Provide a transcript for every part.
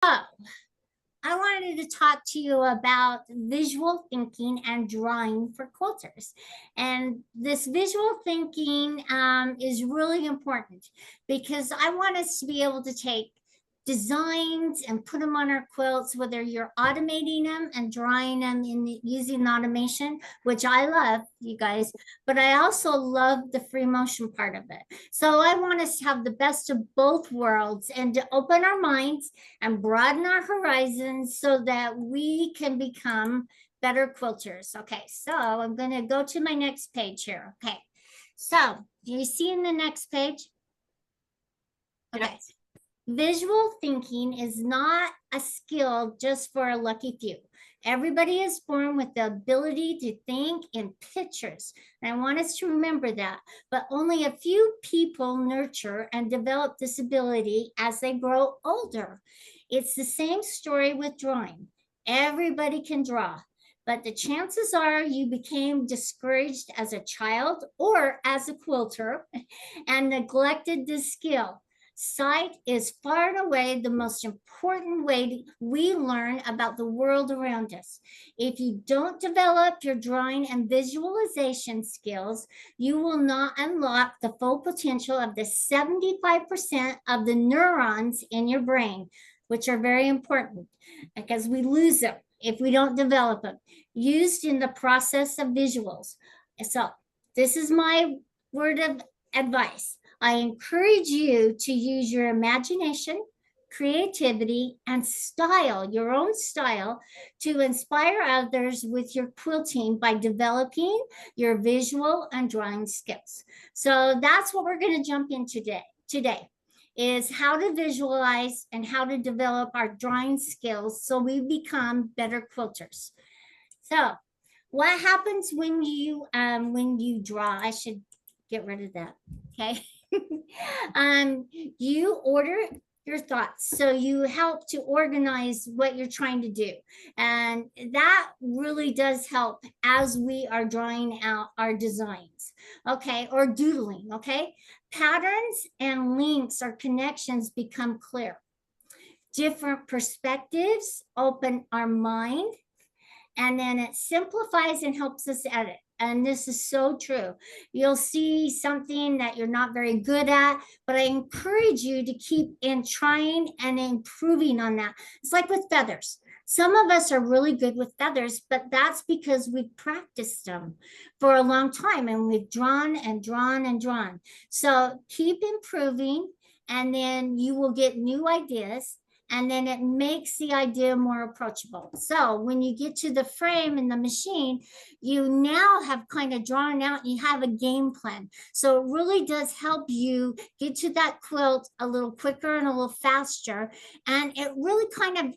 Oh, I wanted to talk to you about visual thinking and drawing for quilters. And this visual thinking is really important because I want us to be able to take designs and put them on our quilts, whether you're automating them and drawing them using automation, which I love, you guys, but I also love the free motion part of it. So I want us to have the best of both worlds and to open our minds and broaden our horizons so that we can become better quilters. Okay, so I'm going to go to my next page here. Okay, so do you see in the next page? Okay. Visual thinking is not a skill just for a lucky few. Everybody is born with the ability to think in pictures. And I want us to remember that. But only a few people nurture and develop this ability as they grow older. It's the same story with drawing. Everybody can draw. But the chances are you became discouraged as a child or as a quilter and neglected this skill. Sight is far and away the most important way we learn about the world around us. If you don't develop your drawing and visualization skills, you will not unlock the full potential of the 75% of the neurons in your brain, which are very important because we lose them if we don't develop them, used in the process of visuals. So, this is my word of advice. I encourage you to use your imagination, creativity, and style, your own style, to inspire others with your quilting by developing your visual and drawing skills. So that's what we're going to jump in today is how to visualize and how to develop our drawing skills so we become better quilters. So what happens when you draw? I should get rid of that. Okay. You order your thoughts. So you help to organize what you're trying to do. And that really does help as we are drawing out our designs. Okay. Or doodling. Okay. Patterns and links or connections become clear. Different perspectives open our mind, and then it simplifies and helps us edit. And this is so true. You'll see something that you're not very good at, but I encourage you to keep in trying and improving on that. It's like with feathers. Some of us are really good with feathers, but that's because we've practiced them for a long time and we've drawn and drawn and drawn. So keep improving, and then you will get new ideas, and then it makes the idea more approachable. So when you get to the frame in the machine, you now have kind of drawn out, you have a game plan. So it really does help you get to that quilt a little quicker and a little faster. And it really kind of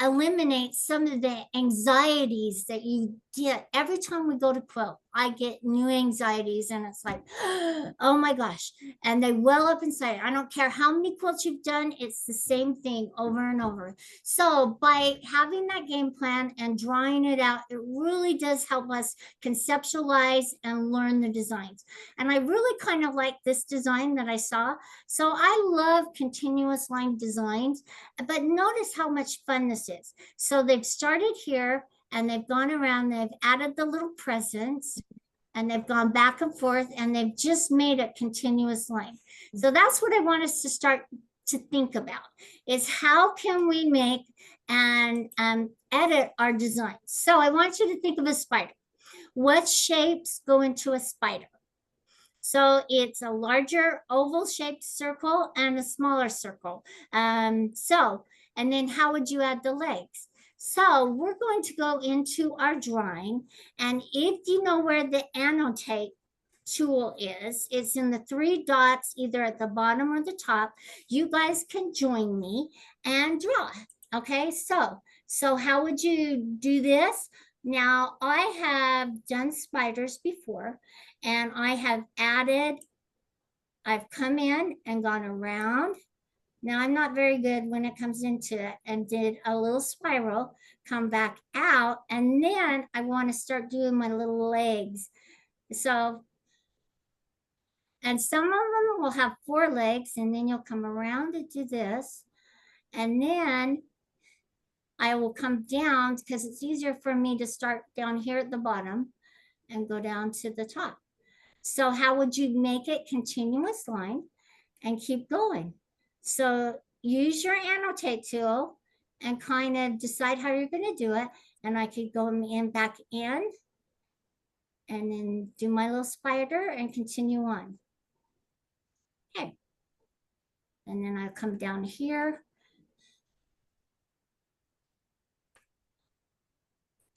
eliminates some of the anxieties that you get every time we go to quilt. I get new anxieties and it's like, oh my gosh. And they well up inside. I don't care how many quilts you've done, it's the same thing over and over. So by having that game plan and drawing it out, it really does help us conceptualize and learn the designs. And I really kind of like this design that I saw. So I love continuous line designs, but notice how much fun this is. So they've started here and they've gone around, they've added the little presents, and they've gone back and forth, and they've just made a continuous line. So that's what I want us to start to think about is how can we make and edit our designs. So I want you to think of a spider. What shapes go into a spider? So it's a larger oval shaped circle and a smaller circle. And then how would you add the legs? So we're going to go into our drawing, and if you know where the annotate tool is, it's in the three dots, either at the bottom or the top. You guys can join me and draw. Okay, so how would you do this? Now I have done spiders before, and I've come in and gone around. Now I'm not very good when it comes into it, and did a little spiral, come back out, and then I want to start doing my little legs. So, and some of them will have four legs, and then you'll come around to do this, and then I will come down because it's easier for me to start down here at the bottom and go down to the top. So how would you make it continuous line and keep going? So use your annotate tool and kind of decide how you're going to do it. And I could go in back in and then do my little spider and continue on. Okay. And then I come down here.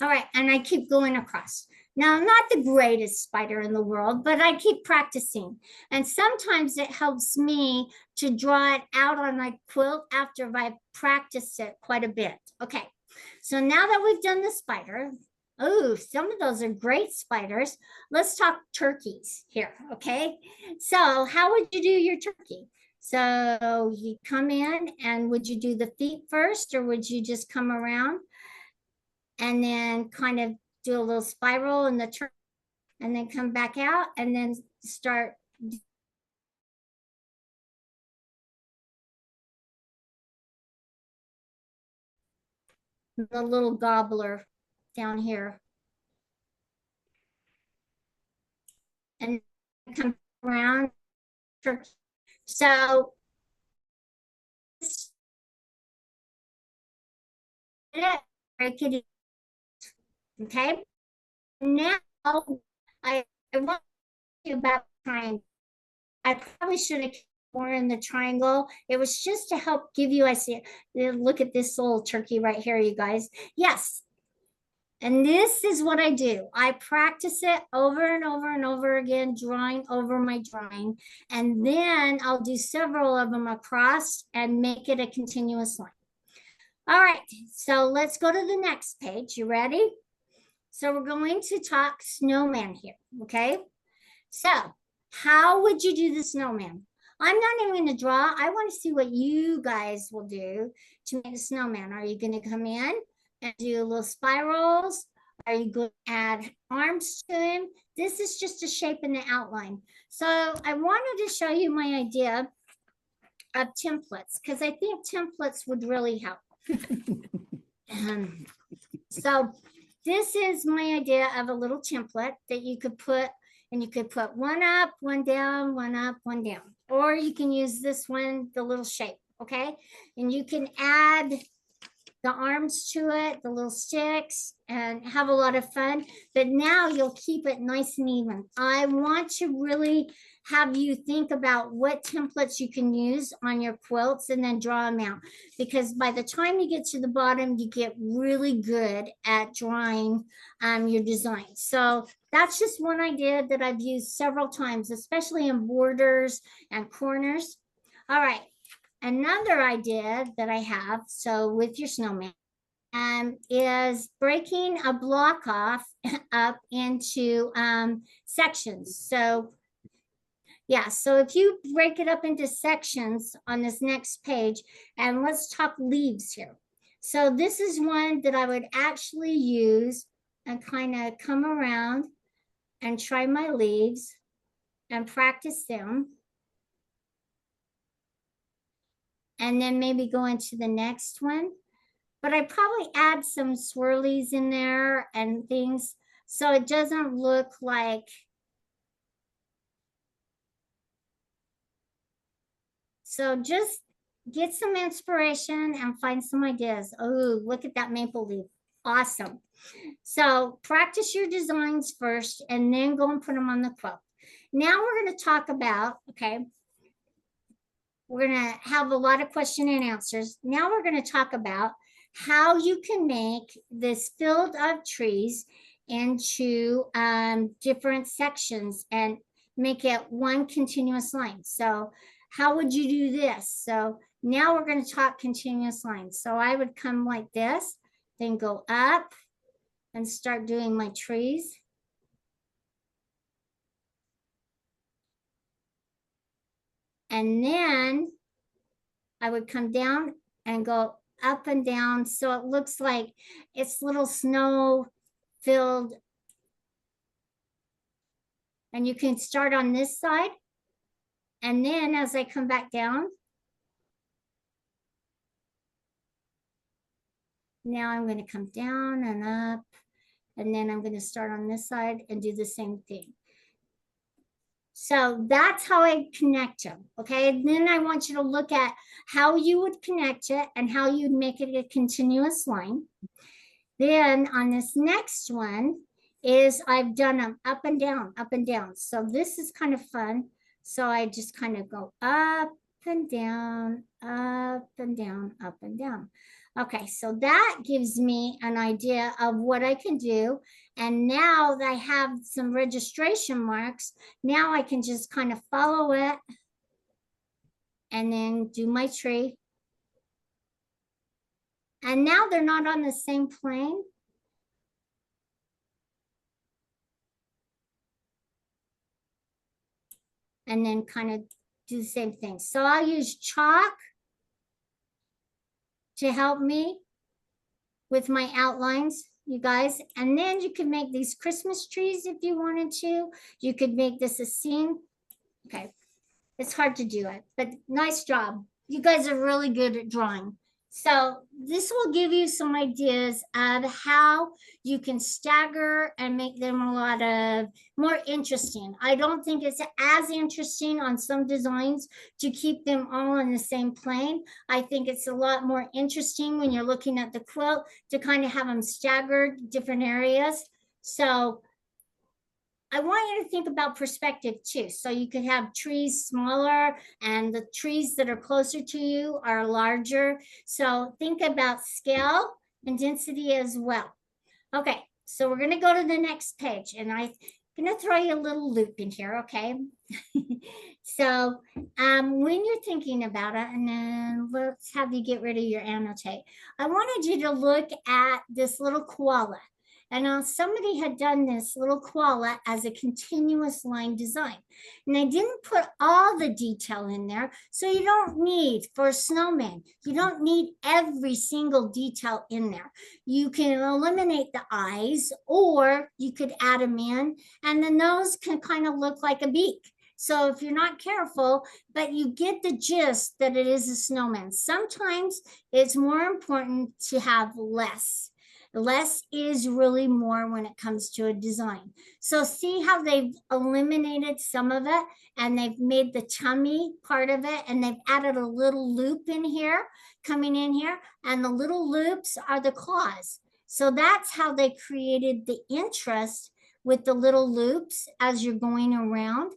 All right, and I keep going across. Now, I'm not the greatest spider in the world, but I keep practicing. And sometimes it helps me to draw it out on my quilt after I've practiced it quite a bit. Okay, so now that we've done the spider, oh, some of those are great spiders. Let's talk turkeys here, okay? So how would you do your turkey? So you come in and would you do the feet first or would you just come around and then kind of do a little spiral in the turn and then come back out and then start the little gobbler down here and come around. So break it, okay? Now I want you about triangle. I probably should have more in the triangle. It was just to help give you, I see, look at this little turkey right here, you guys. Yes. And this is what I do. I practice it over and over and over again, drawing over my drawing. And then I'll do several of them across and make it a continuous line. All right, so let's go to the next page. You ready? So we're going to talk snowman here, okay? So how would you do the snowman? I'm not even going to draw. I want to see what you guys will do to make a snowman. Are you going to come in and do little spirals? Are you going to add arms to him? This is just a shape in the outline. So I wanted to show you my idea of templates because I think templates would really help. So this is my idea of a little template that you could put, and you could put one up, one down, one up, one down. Or you can use this one, the little shape, okay? And you can add the arms to it, the little sticks, and have a lot of fun. But now you'll keep it nice and even. I want to really have you think about what templates you can use on your quilts and then draw them out. Because by the time you get to the bottom, you get really good at drawing your design. So that's just one idea that I've used several times, especially in borders and corners. All right. Another idea that I have, so with your snowman, is breaking a block off up into sections. So yeah, so if you break it up into sections on this next page, and let's talk leaves here. So this is one that I would actually use and kind of come around and try my leaves and practice them. And then maybe go into the next one. But I probably add some swirlies in there and things so it doesn't look like. So just get some inspiration and find some ideas. Oh, look at that maple leaf. Awesome. So practice your designs first and then go and put them on the quilt. Now we're going to talk about, okay, we're going to have a lot of question and answers. Now we're going to talk about how you can make this field of trees into different sections and make it one continuous line. So how would you do this? So now we're going to talk continuous lines. So I would come like this, then go up and start doing my trees. And then I would come down and go up and down. So it looks like it's little snow filled. And you can start on this side. And then as I come back down, Now I'm going to come down and up, and then I'm going to start on this side and do the same thing. So that's how I connect them. Okay. And then I want you to look at how you would connect it and how you'd make it a continuous line. Then on this next one is I've done them up and down, up and down. So this is kind of fun. So I just kind of go up and down, up and down, up and down. Okay, so that gives me an idea of what I can do. And now that I have some registration marks, now I can just kind of follow it and then do my tree. And now they're not on the same plane. And then kind of do the same thing. So I'll use chalk to help me with my outlines, you guys. And then you can make these Christmas trees if you wanted to. You could make this a scene. Okay, it's hard to do it, but nice job. You guys are really good at drawing. So this will give you some ideas of how you can stagger and make them a lot of more interesting. I don't think it's as interesting on some designs to keep them all on the same plane. I think it's a lot more interesting when you're looking at the quilt to kind of have them staggered different areas. So I want you to think about perspective too. So you could have trees smaller and the trees that are closer to you are larger. So think about scale and density as well. Okay, so we're going to go to the next page and I'm going to throw you a little loop in here, okay? So when you're thinking about it, and then let's have you get rid of your annotate. I wanted you to look at this little koala. And somebody had done this little koala as a continuous line design. And I didn't put all the detail in there. So you don't need, for a snowman, you don't need every single detail in there. You can eliminate the eyes, or you could add them in, and the nose can kind of look like a beak. So if you're not careful, but you get the gist that it is a snowman. Sometimes it's more important to have less. Less is really more when it comes to a design. So see how they've eliminated some of it and they've made the tummy part of it, and they've added a little loop in here, coming in here, and the little loops are the claws. So that's how they created the interest with the little loops as you're going around.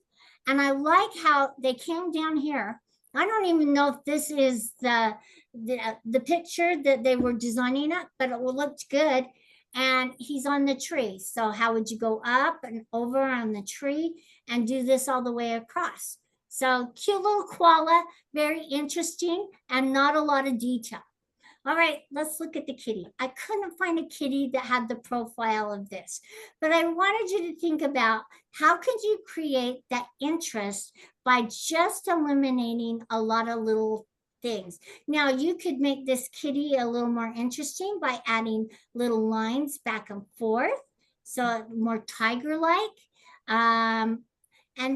And I like how they came down here. I don't even know if this is the picture that they were designing it, but it looked good. And he's on the tree. So how would you go up and over on the tree and do this all the way across? So cute little koala, very interesting, and not a lot of detail. All right, let's look at the kitty. I couldn't find a kitty that had the profile of this, but I wanted you to think about how could you create that interest by just eliminating a lot of little things. Now you could make this kitty a little more interesting by adding little lines back and forth, so more tiger-like. And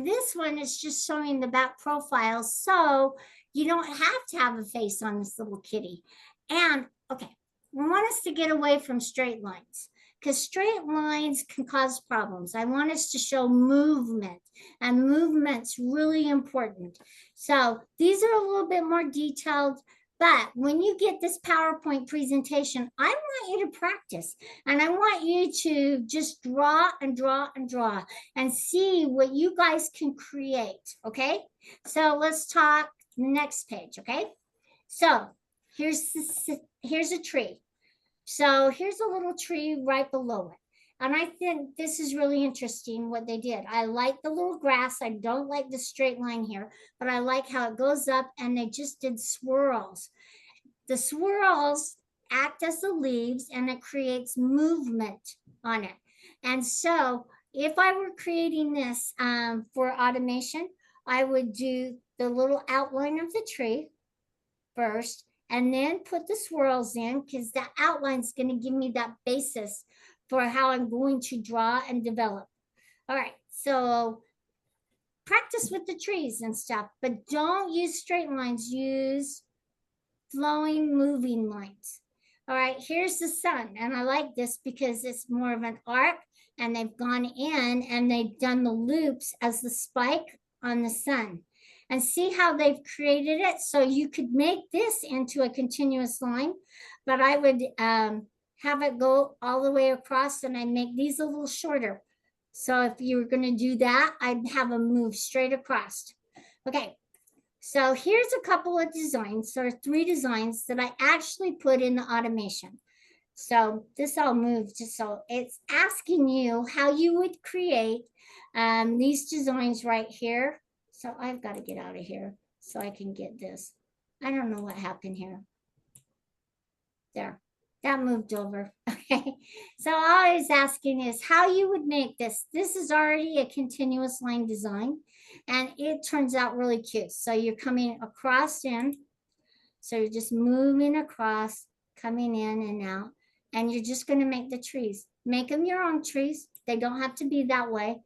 this one is just showing the back profile, so you don't have to have a face on this little kitty. And okay, we want us to get away from straight lines because straight lines can cause problems. I want us to show movement, and movement's really important. So these are a little bit more detailed, but when you get this PowerPoint presentation, I want you to practice, and I want you to just draw and draw and draw and see what you guys can create, okay? So let's talk next page, okay? So here's a tree. So here's a little tree right below it. And I think this is really interesting what they did. I like the little grass. I don't like the straight line here, but I like how it goes up, and they just did swirls. The swirls act as the leaves, and it creates movement on it. And so if I were creating this for automation, I would do the little outline of the tree first, and then put the swirls in, because that outline is going to give me that basis for how I'm going to draw and develop. All right, so practice with the trees and stuff, but don't use straight lines, use flowing, moving lines. All right, here's the sun. And I like this because it's more of an arc, and they've gone in and they've done the loops as the spike on the sun. And see how they've created it? So you could make this into a continuous line, but I would have it go all the way across, and I'd make these a little shorter. So if you were going to do that, I'd have them move straight across. Okay, so here's a couple of designs, or 3 designs that I actually put in the automation. So this all moved, so it's asking you how you would create these designs right here. So I've got to get out of here so I can get this. I don't know what happened here. There, that moved over. Okay, so all I was asking is how you would make this. This is already a continuous line design, and it turns out really cute. So you're coming across in, so you're just moving across, coming in and out, and you're just going to make the trees. Make them your own trees. They don't have to be that way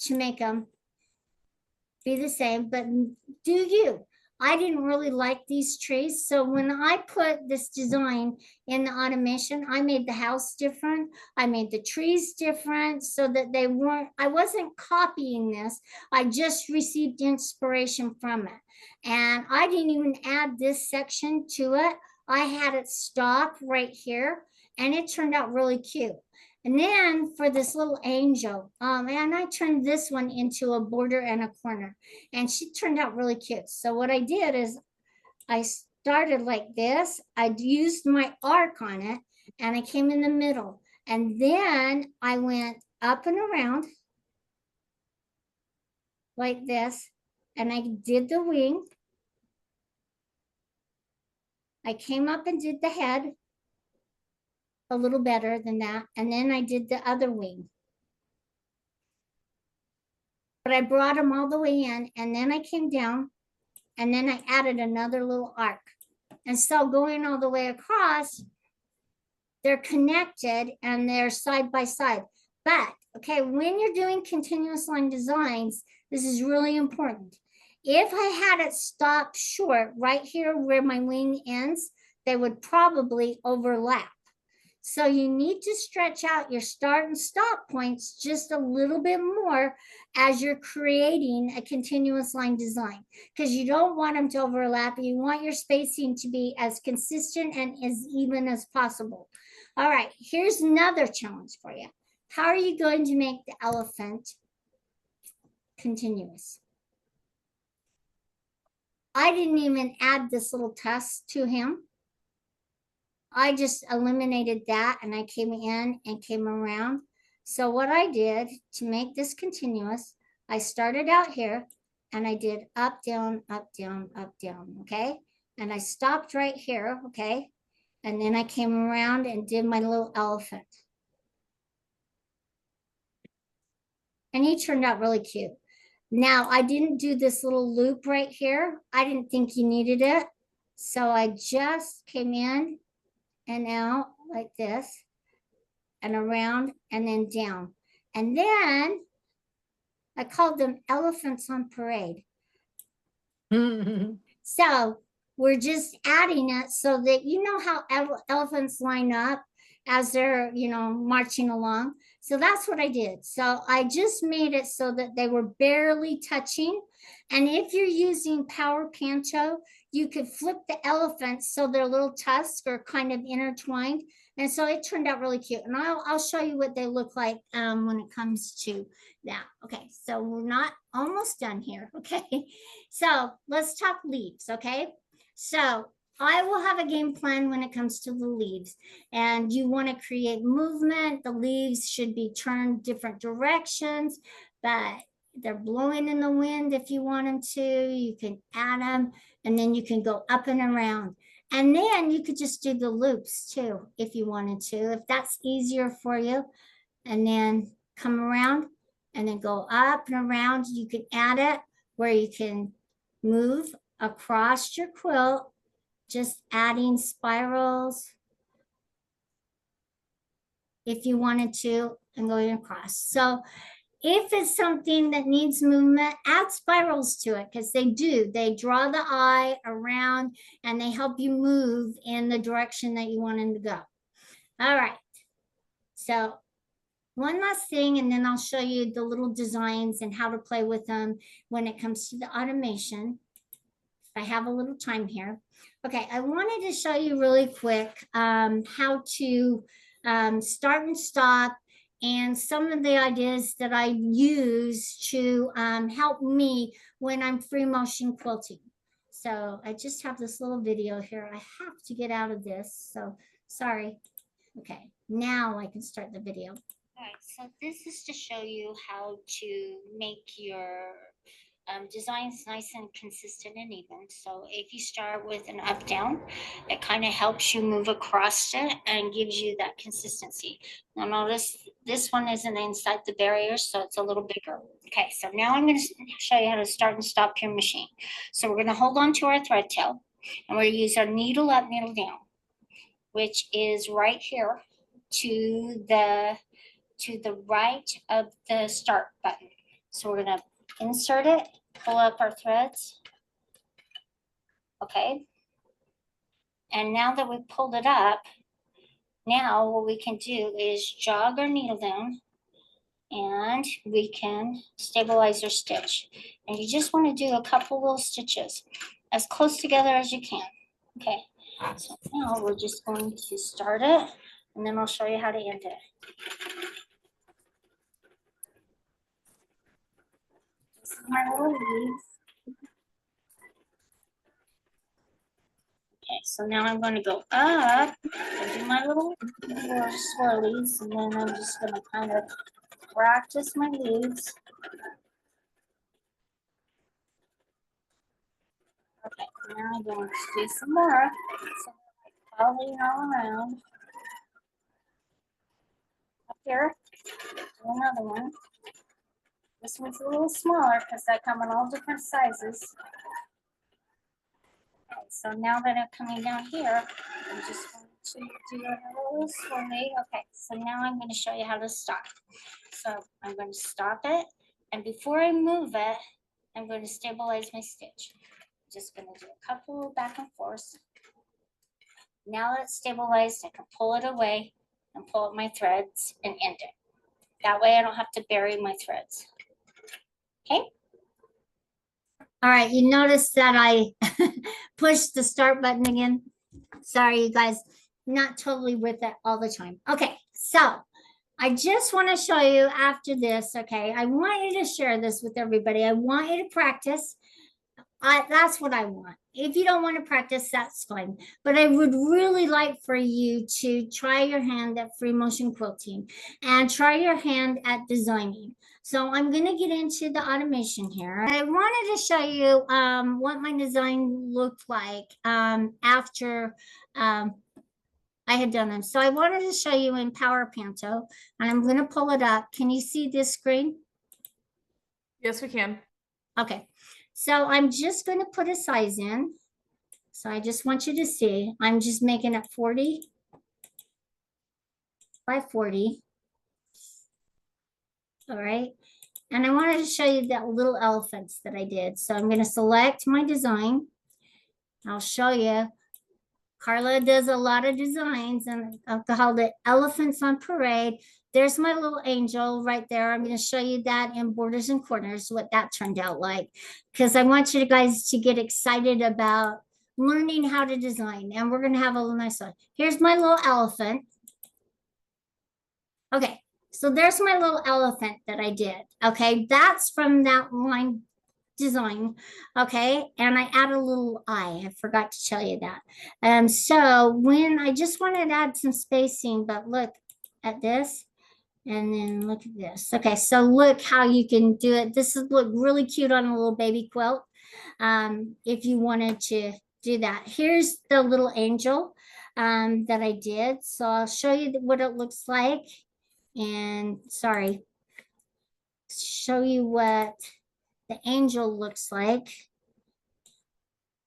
to make them be the same, but do you? I didn't really like these trees. So when I put this design in the automation, I made the house different. I made the trees different so that they weren't, I wasn't copying this. I just received inspiration from it. And I didn't even add this section to it. I had it stop right here, and it turned out really cute. And then for this little angel, and I turned this one into a border and a corner, and she turned out really cute. So what I did is I started like this. I used my arc on it, and I came in the middle. And then I went up and around like this, and I did the wing. I came up and did the head a little better than that. And then I did the other wing. But I brought them all the way in, and then I came down, and then I added another little arc. And so going all the way across, they're connected and they're side by side. But okay, when you're doing continuous line designs, this is really important. If I had it stop short right here where my wing ends, they would probably overlap. So you need to stretch out your start and stop points just a little bit more as you're creating a continuous line design, because you don't want them to overlap. You want your spacing to be as consistent and as even as possible. All right, here's another challenge for you. How are you going to make the elephant continuous? I didn't even add this little tusk to him. I just eliminated that, and I came in and came around. So what I did to make this continuous, I started out here and I did up, down, up, down, up, down, okay? And I stopped right here, okay? And then I came around and did my little elephant. And he turned out really cute. Now, I didn't do this little loop right here. I didn't think you needed it. So I just came in and out like this, and around, and then down. And then I called them elephants on parade. So we're just adding it so that you know how elephants line up as they're, marching along. So that's what I did. So I just made it so that they were barely touching. And if you're using Power Panto, you could flip the elephants so their little tusks are kind of intertwined. And so it turned out really cute. And I'll show you what they look like when it comes to that. Okay, so we're not almost done here. Okay, so let's talk leaves. Okay, so I will have a game plan when it comes to the leaves, and you want to create movement. The leaves should be turned different directions, but they're blowing in the wind. If you want them to, you can add them, and then you can go up and around. And then you could just do the loops too, if you wanted to, if that's easier for you. And then come around and then go up and around. You can add it where you can move across your quilt, just adding spirals if you wanted to, and going across. So If it's something that needs movement, add spirals to it because they do. They draw the eye around and they help you move in the direction that you want them to go. All right. So one last thing, and then I'll show you the little designs and how to play with them when it comes to the automation. I have a little time here. Okay, I wanted to show you really quick how to start and stop and some of the ideas that I use to help me when I'm free motion quilting. So I just have this little video here. I have to get out of this, so sorry. Okay, now I can start the video. All right, so this is to show you how to make your designs nice and consistent and even. So if you start with an up down, it kind of helps you move across it and gives you that consistency. Now notice this one isn't inside the barrier, so it's a little bigger. Okay, so now I'm going to show you how to start and stop your machine. So we're going to hold on to our thread tail and we're going to use our needle up, needle down, which is right here to the right of the start button. So we're going to insert it, pull up our threads. Okay. And now that we've pulled it up, now what we can do is jog our needle down and we can stabilize our stitch. And you just want to do a couple little stitches as close together as you can. Okay. So now we're just going to start it and then I'll show you how to end it. This is my little leaves. Okay, so now I'm going to go up and do my little swirlies, and then I'm just going to kind of practice my leaves. Okay, now I'm going to do some more. So following all around. Up here, do another one. This one's a little smaller because they come in all different sizes. Okay, so now that I'm coming down here, I'm just going to do a little swirly. Okay, so now I'm going to show you how to stop. So I'm going to stop it, and before I move it, I'm going to stabilize my stitch. Just going to do a couple back and forth. Now it's stabilized, I can pull it away and pull up my threads and end it. That way I don't have to bury my threads. Okay. All right, you notice that I pushed the start button again. Sorry, you guys, not totally with it all the time. Okay, so I just want to show you after this, okay, I want you to share this with everybody. I want you to practice. That's what I want. If you don't want to practice, that's fine. But I would really like for you to try your hand at free motion quilting and try your hand at designing. So I'm going to get into the automation here. I wanted to show you what my design looked like after I had done them. So I wanted to show you in Power Panto, and I'm going to pull it up. Can you see this screen? Yes, we can. Okay. So I'm just going to put a size in. So I just want you to see, I'm just making it 40 by 40. All right. And I wanted to show you that little elephants that I did. So I'm going to select my design. I'll show you. Karla does a lot of designs, and I'll call it Elephants on Parade. There's my little angel right there. I'm going to show you that in Borders and Corners, what that turned out like, because I want you guys to get excited about learning how to design. And we're going to have a little nice one. Here's my little elephant. Okay, so there's my little elephant that I did. Okay, that's from that line design. Okay, and I add a little eye. I forgot to tell you that. So when I just wanted to add some spacing, but look at this. And then look at this. Okay, so look how you can do it. This would look really cute on a little baby quilt if you wanted to do that. Here's the little angel that I did. So I'll show you what it looks like. And sorry, show you what the angel looks like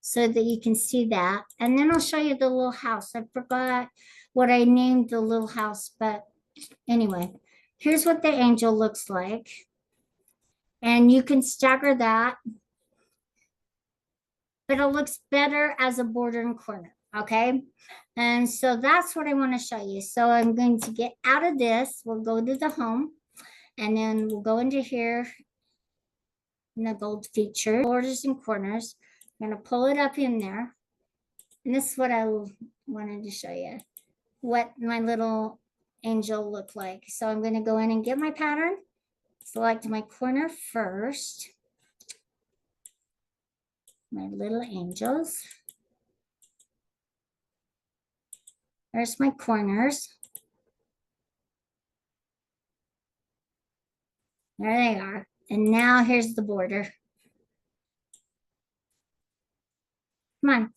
so that you can see that. And then I'll show you the little house. I forgot what I named the little house, but anyway. Here's what the angel looks like. And you can stagger that, but it looks better as a border and corner. Okay. And so that's what I want to show you. So I'm going to get out of this. We'll go to the home and then we'll go into here in the gold feature, borders and corners. I'm going to pull it up in there. And this is what I wanted to show you, what my little angel looked like. So I'm going to go in and get my pattern, select my corner first, my little angels. There's my corners. There they are. And now here's the border. Come on.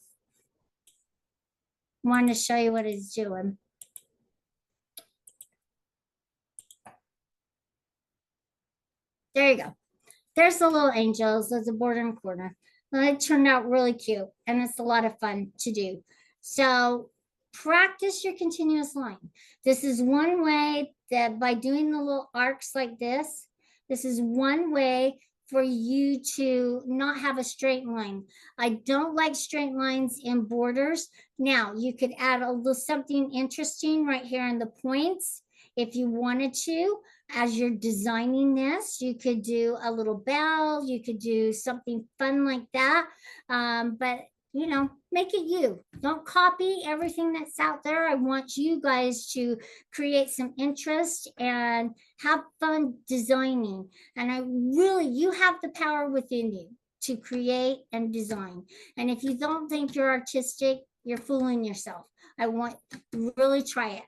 I wanted to show you what it's doing. There you go. There's the little angels. There's a border and corner. Well, it turned out really cute and it's a lot of fun to do. So practice your continuous line. This is one way that by doing the little arcs like this is one way for you to not have a straight line. I don't like straight lines in borders. Now you could add a little something interesting right here in the points if you wanted to. As you're designing this, you could do a little bell, you could do something fun like that. But you know, make it you. Don't copy everything that's out there. I want you guys to create some interest and have fun designing. And I really, you have the power within you to create and design. And if you don't think you're artistic, you're fooling yourself. I want really try it.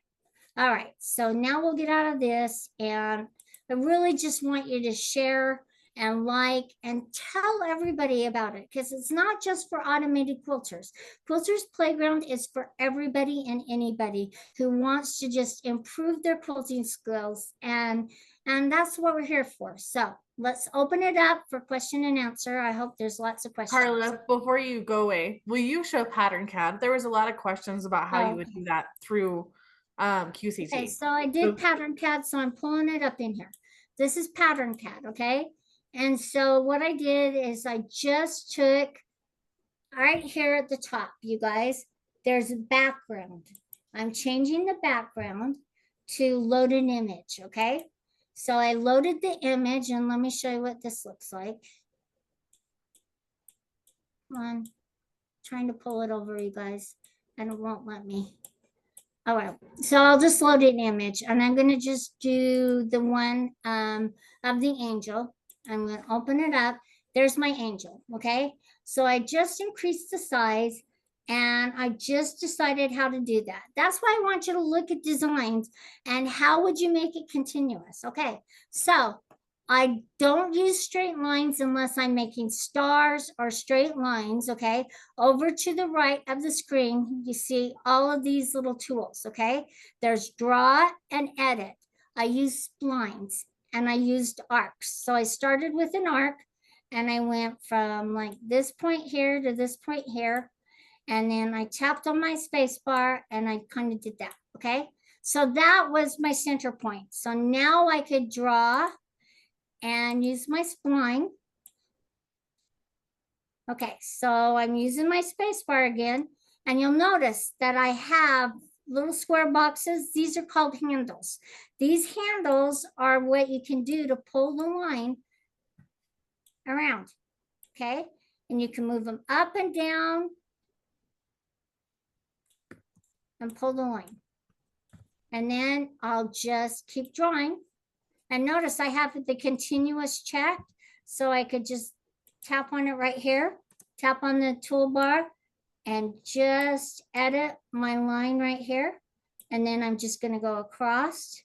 All right, so now we'll get out of this, and I really just want you to share and like and tell everybody about it, because it's not just for automated quilters. Quilters Playground is for everybody and anybody who wants to just improve their quilting skills, and that's what we're here for. So let's open it up for question and answer. I hope there's lots of questions. Karla, before you go away, will you show pattern CAD? There was a lot of questions about how you would do that through QCT. Okay, so I did pattern CAD, so I'm pulling it up in here. This is pattern CAD, okay? And so what I did is I just took right here at the top, you guys, there's a background. I'm changing the background to load an image, okay? So I loaded the image, and let me show you what this looks like. Come on, trying to pull it over, you guys, and it won't let me. All right, so I'll just load an image, and I'm going to just do the one of the angel. I'm going to open it up. There's my angel, okay? So I just increased the size, and I just decided how to do that. That's why I want you to look at designs and how would you make it continuous, okay? So I don't use straight lines unless I'm making stars or straight lines, okay? Over to the right of the screen, you see all of these little tools, okay? There's draw and edit. I use splines and I used arcs. So I started with an arc and I went from like this point here to this point here. And then I tapped on my space bar and I kind of did that, okay? So that was my center point. So now I could draw and use my spline. Okay, so I'm using my space bar again, and you'll notice that I have little square boxes. These are called handles. These handles are what you can do to pull the line around, okay? And you can move them up and down and pull the line. And then I'll just keep drawing. And notice I have the continuous checked, so I could just tap on it right here, tap on the toolbar, and just edit my line right here. And then I'm just going to go across,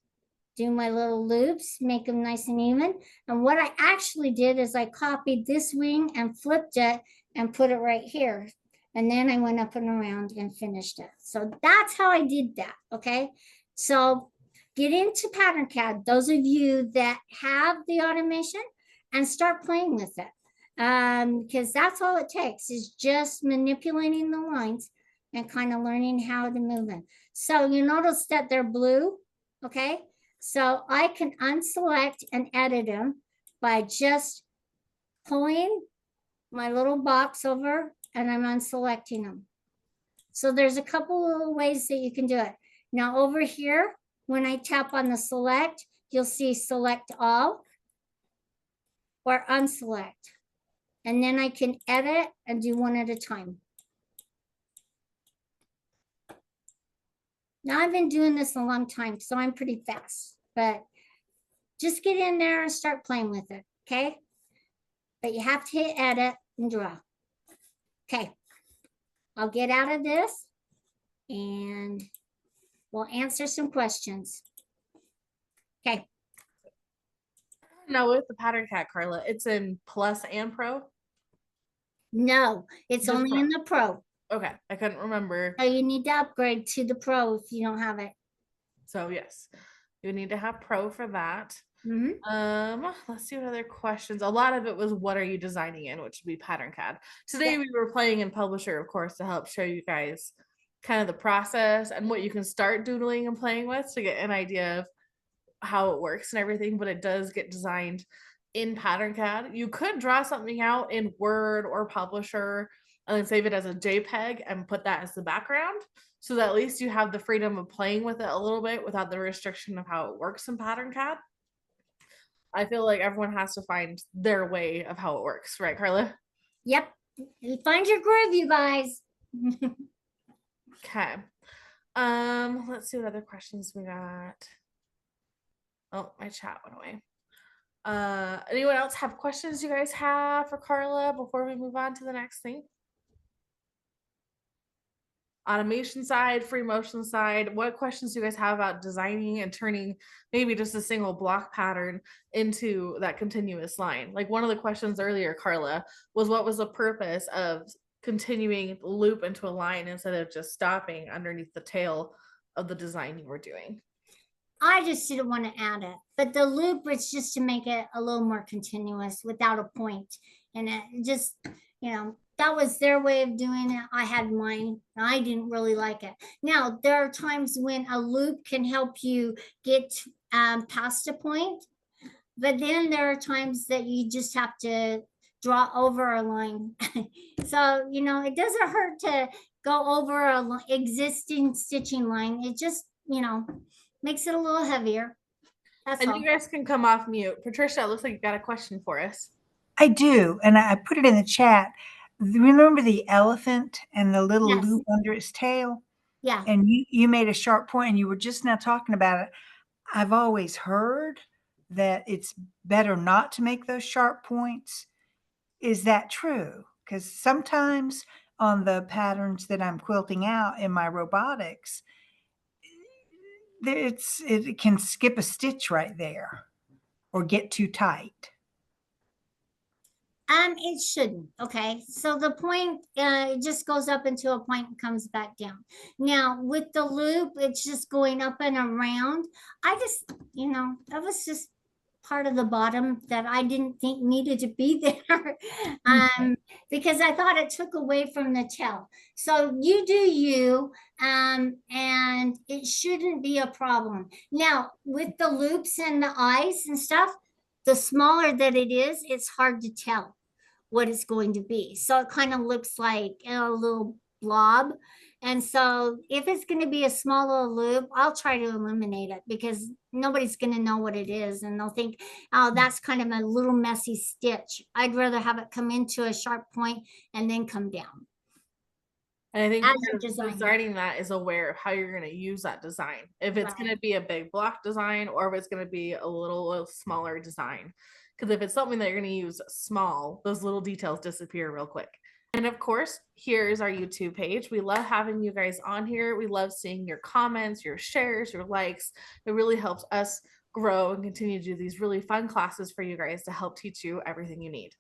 do my little loops, make them nice and even. And what I actually did is I copied this wing and flipped it and put it right here. And then I went up and around and finished it. So that's how I did that, okay? So get into pattern CAD, those of you that have the automation, and start playing with it. Because that's all it takes is just manipulating the lines and kind of learning how to move them. So you notice that they're blue, okay? So I can unselect and edit them by just pulling my little box over and I'm unselecting them. So there's a couple of ways that you can do it. Now over here, when I tap on the select, you'll see select all or unselect. And then I can edit and do one at a time. Now I've been doing this a long time, so I'm pretty fast, but just get in there and start playing with it, okay? But you have to hit edit and draw. Okay, I'll get out of this and we'll answer some questions. Okay. No, with the pattern cat, Karla, it's in Plus and Pro. No, it's Just only Pro. in the Pro. Okay, I couldn't remember. So you need to upgrade to the Pro if you don't have it. So yes, you need to have Pro for that. Let's see what other questions. A lot of it was what are you designing in, which would be pattern CAD. Today we were playing in Publisher, of course, to help show you guys kind of the process and what you can start doodling and playing with to get an idea of how it works and everything, but it does get designed in pattern CAD. You could draw something out in Word or Publisher and then save it as a JPEG and put that as the background, so that at least you have the freedom of playing with it a little bit without the restriction of how it works in pattern CAD. I feel like everyone has to find their way of how it works, right, Karla? Yep. Find your groove, you guys. Okay. Let's see what other questions we got. Oh, my chat went away. Anyone else have questions you guys have for Karla before we move on to the next thing? Automation side, free motion side, what questions do you guys have about designing and turning maybe just a single block pattern into that continuous line? Like one of the questions earlier, Karla, was what was the purpose of continuing the loop into a line instead of just stopping underneath the tail of the design you were doing? I just didn't want to add it, but the loop was just to make it a little more continuous without a point. And it just, that was their way of doing it. I had mine. I didn't really like it. Now, there are times when a loop can help you get past a point, but then there are times that you just have to draw over a line. So, it doesn't hurt to go over a existing stitching line. It just, makes it a little heavier. That's And all. you guys can come off mute. Patricia, it looks like you got a question for us. I do, and I put it in the chat. Remember the elephant and the little Yes. loop under its tail? Yeah. And you made a sharp point, and you were just now talking about it. I've always heard that it's better not to make those sharp points. Is that true? Because sometimes on the patterns that I'm quilting out in my robotics, it can skip a stitch right there or get too tight. It shouldn't. Okay. So the point, it just goes up into a point and comes back down. Now with the loop, it's just going up and around. I just, that was just part of the bottom that I didn't think needed to be there. Because I thought it took away from the tail. So you do you, and it shouldn't be a problem. Now with the loops and the eyes and stuff, the smaller that it is, it's hard to tell what it's going to be. So it kind of looks like a little blob. And so if it's going to be a small little loop, I'll try to eliminate it because nobody's going to know what it is. And they'll think, oh, that's kind of a little messy stitch. I'd rather have it come into a sharp point and then come down. And I think designing that is aware of how you're going to use that design. If it's going to be a big block design or if it's going to be a little smaller design. Because if it's something that you're going to use small, those little details disappear real quick. And of course, here's our YouTube page. We love having you guys on here. We love seeing your comments, your shares, your likes. It really helps us grow and continue to do these really fun classes for you guys to help teach you everything you need.